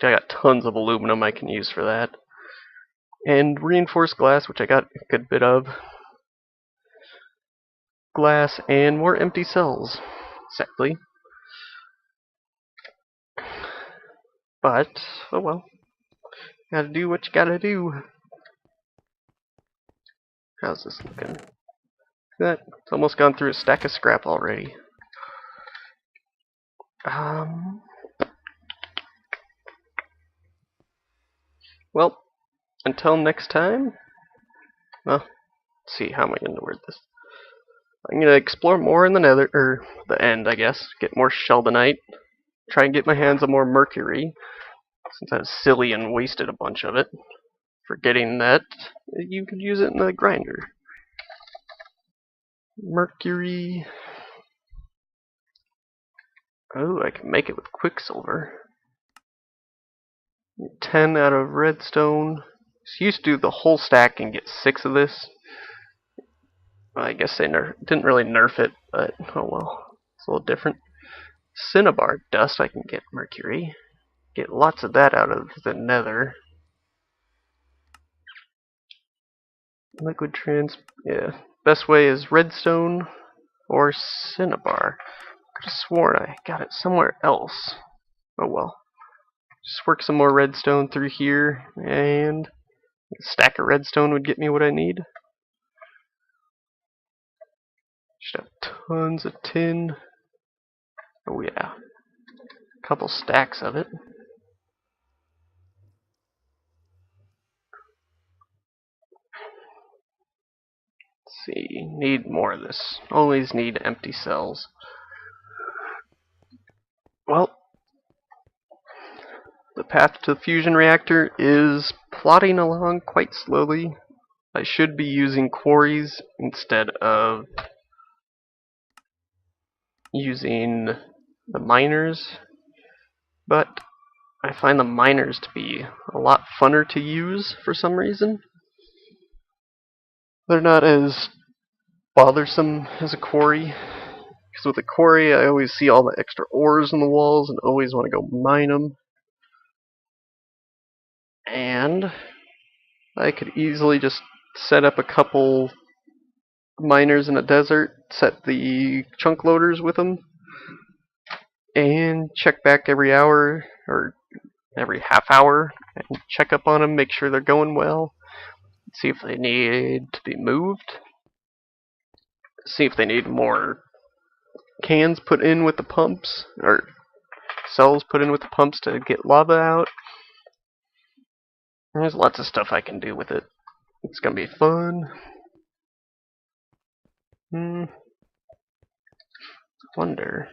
I got tons of aluminum I can use for that. And reinforced glass, which I got a good bit of. Glass and more empty cells, sadly. But, oh well. Gotta do what you gotta do. How's this looking? That it's almost gone through a stack of scrap already. Well, until next time. Well, let's see, how am I gonna word this? I'm gonna explore more in the nether, or the end, I guess. Get more sheldonite. Try and get my hands on more mercury, since I was silly and wasted a bunch of it. Forgetting that you could use it in the grinder. Mercury. Oh, I can make it with quicksilver. 10 out of redstone. So you used to do the whole stack and get 6 of this. Well, I guess they didn't really nerf it, but oh well. It's a little different. Cinnabar dust, I can get mercury. Get lots of that out of the nether. Liquid yeah. Best way is redstone or cinnabar. I could have sworn I got it somewhere else. Oh well. Just work some more redstone through here, and a stack of redstone would get me what I need. Should have tons of tin. Oh yeah. A couple stacks of it. Let's see. Need more of this. Always need empty cells. Well, the path to the fusion reactor is plodding along quite slowly. I should be using quarries instead of using the miners, but I find the miners to be a lot funner to use for some reason. They're not as bothersome as a quarry, because with a quarry I always see all the extra ores in the walls and always want to go mine them. And I could easily just set up a couple miners in a desert, set the chunk loaders with them, and check back every hour or every half hour and check up on them, make sure they're going well, see if they need to be moved, see if they need more cans put in with the pumps, or cells put in with the pumps to get lava out. There's lots of stuff I can do with it. It's gonna be fun. I wonder,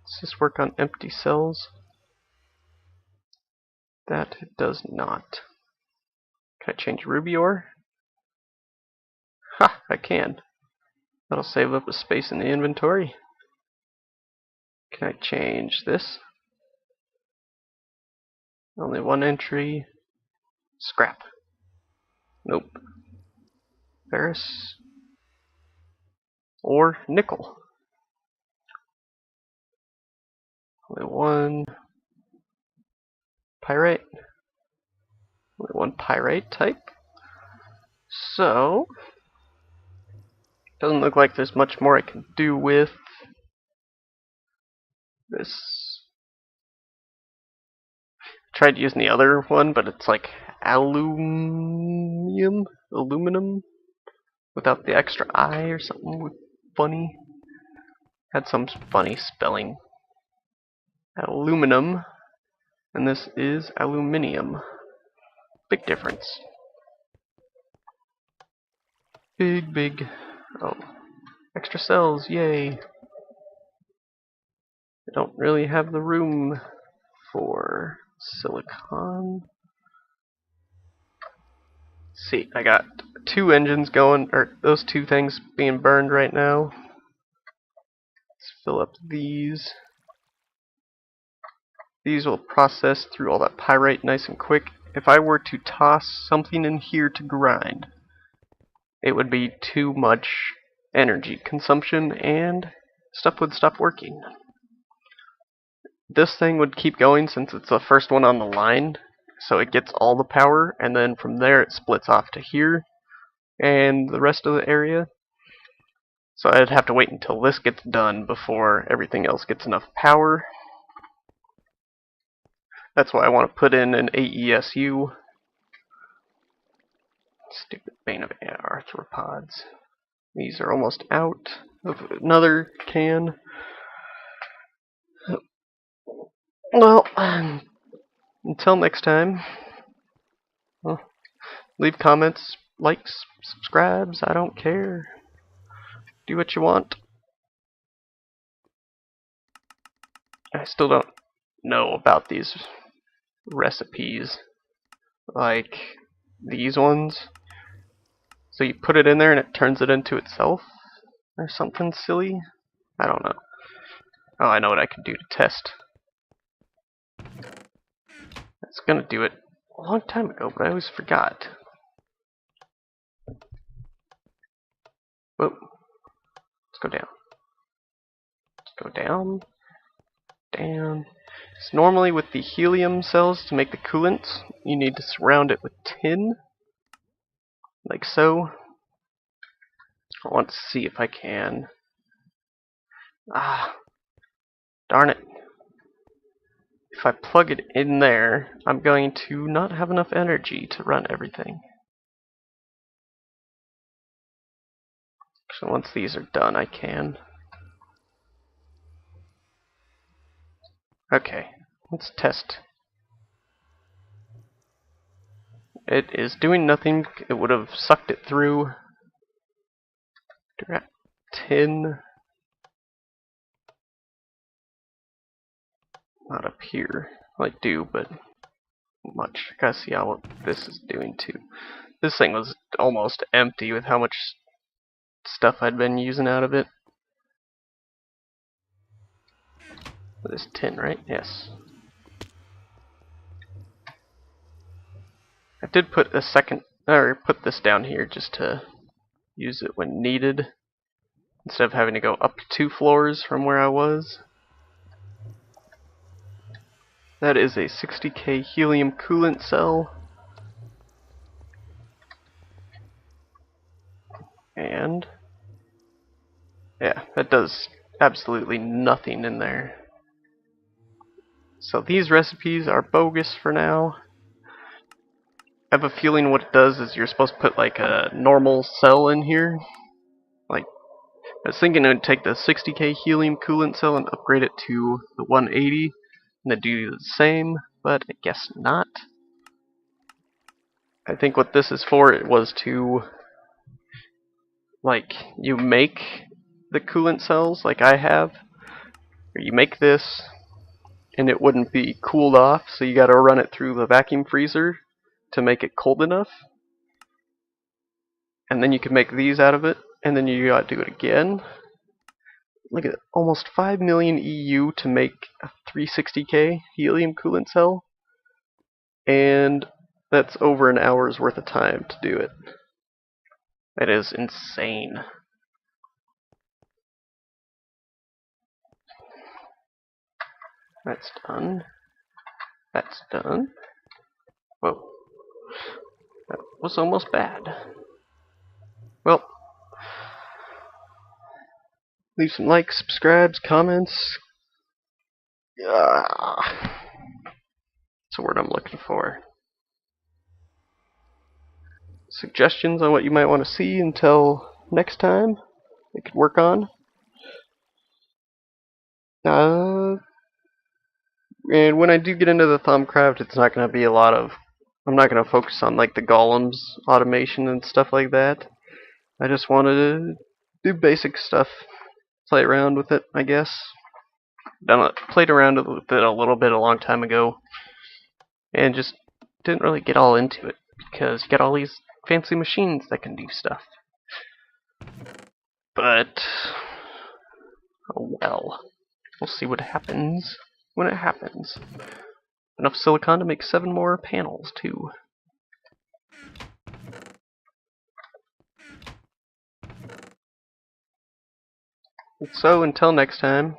does this work on empty cells? That it does not. Can I change ruby ore? Ha! I can. That'll save up a space in the inventory. Can I change this? Only one entry. Scrap. Nope. Ferrous. Or nickel. Only one. Pyrite. Only one pyrite type. So, doesn't look like there's much more I can do with this. Tried using the other one, but it's like aluminum, without the extra I or something funny. Had some funny spelling. Aluminum, and this is aluminium. Big difference. Big. Oh, extra cells, yay. I don't really have the room for silicon. Let's see, I got 2 engines going, or those 2 things being burned right now. Let's fill up these. These will process through all that pyrite nice and quick. If I were to toss something in here to grind, it would be too much energy consumption and stuff would stop working. This thing would keep going since it's the first one on the line, so it gets all the power, and then from there it splits off to here and the rest of the area. So I'd have to wait until this gets done before everything else gets enough power. That's why I want to put in an AESU. Stupid bane of arthropods. These are almost out of another can. Well, until next time, well, leave comments, likes, subscribes, I don't care. Do what you want. I still don't know about these recipes, like these ones. So you put it in there and it turns it into itself, or something silly? I don't know. Oh, I know what I can do to test. I was gonna do it a long time ago, but I always forgot. Whoa. Let's go down. Let's go down. Down. So normally with the helium cells to make the coolant, you need to surround it with tin. Like so. I want to see if I can. Ah. Darn it. If I plug it in there, I'm going to not have enough energy to run everything. So once these are done, I can. Okay, let's test. It is doing nothing. It would have sucked it through. Tin. Not up here. Well, I do, but much. I gotta see how this is doing too. This thing was almost empty with how much stuff I'd been using out of it. This tin, right? Yes. I did put a second, or put this down here just to use it when needed, instead of having to go up 2 floors from where I was. That is a 60K helium coolant cell. And yeah, that does absolutely nothing in there. So these recipes are bogus for now. I have a feeling what it does is you're supposed to put like a normal cell in here. Like, I was thinking it would take the 60K helium coolant cell and upgrade it to the 180 and then do the same, but I guess not. I think what this is for, it was to, like, you make the coolant cells like I have, or you make this and it wouldn't be cooled off, so you gotta run it through the vacuum freezer to make it cold enough, and then you can make these out of it, and then you gotta do it again. Look at it, almost 5 million EU to make a 360K helium coolant cell, and that's over an hour's worth of time to do it. That is insane. That's done. That's done. Whoa. That was almost bad. Well, leave some likes, subscribes, comments. That's the word I'm looking for. Suggestions on what you might want to see until next time I could work on. And when I do get into the Thumbcraft, it's not going to be a lot of... I'm not going to focus on like the golems automation and stuff like that. I just wanted to do basic stuff, play around with it, I guess. Played around with it a little bit a long time ago, and just didn't really get all into it because you got all these fancy machines that can do stuff. But oh well, we'll see what happens when it happens. Enough silicon to make 7 more panels too. So until next time,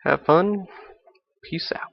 have fun, peace out.